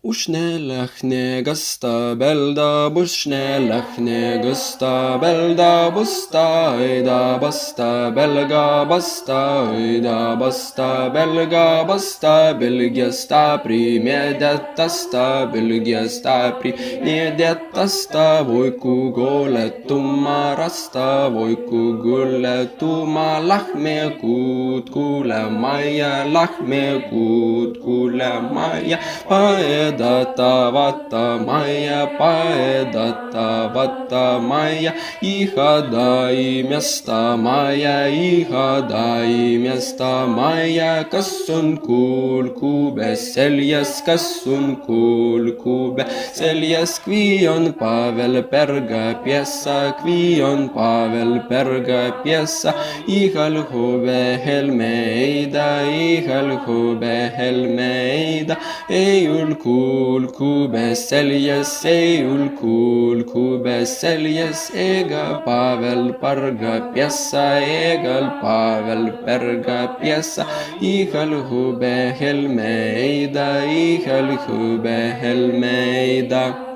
Usnelachne gasta belda busnelachne gasta belda busta ida basta belga basta ida basta belga basta Belgia sta primedetta sta Belgia sta primedetta sta voi ku goletuma rasta voi ku goletuma lahme kut kule maja lahme kut kule maja paedata vata maja ihadai miasta maja kas on kuulkube seljas kas on kuulkube seljas kvi on Pavel Berga piesa ihal hove helmeida Eiul kuulkube seljas ega Pavel Berga piesa ihal hube helmeida